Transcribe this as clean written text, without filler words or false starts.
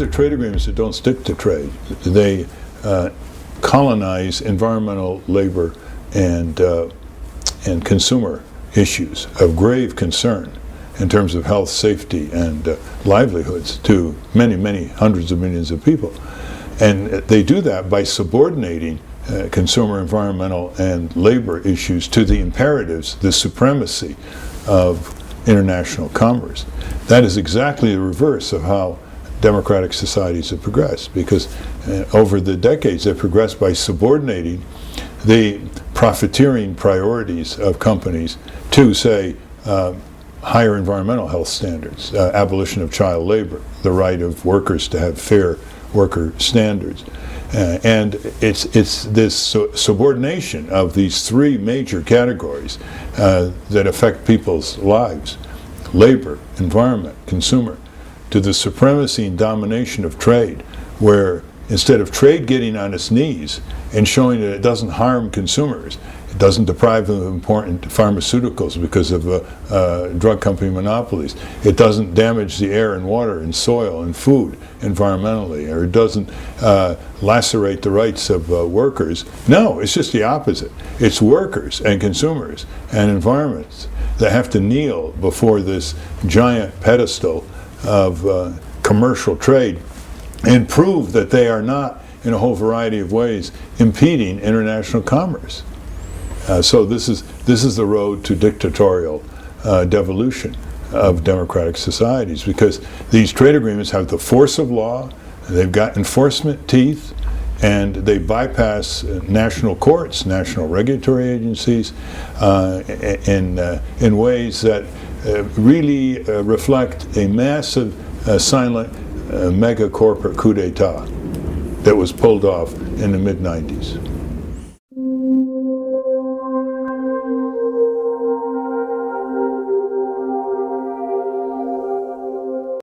these are trade agreements that don't stick to trade. They colonize environmental, labor, and consumer issues of grave concern in terms of health, safety, and livelihoods to many, many hundreds of millions of people. And they do that by subordinating consumer, environmental, and labor issues to the imperatives, the supremacy of international commerce. That is exactly the reverse of how democratic societies have progressed, because over the decades they've progressed by subordinating the profiteering priorities of companies to, say, higher environmental health standards, abolition of child labor, the right of workers to have fair worker standards. And it's this subordination of these three major categories that affect people's lives, labor, environment, consumer, to the supremacy and domination of trade, where instead of trade getting on its knees and showing that it doesn't harm consumers, it doesn't deprive them of important pharmaceuticals because of drug company monopolies, it doesn't damage the air and water and soil and food environmentally, or it doesn't lacerate the rights of workers. No, it's just the opposite. It's workers and consumers and environments that have to kneel before this giant pedestal of commercial trade and prove that they are not, in a whole variety of ways, impeding international commerce. So this is the road to dictatorial devolution of democratic societies, because these trade agreements have the force of law, they've got enforcement teeth, and they bypass national courts, national regulatory agencies, in ways that really reflect a massive, silent, mega corporate coup d'etat that was pulled off in the mid-90s.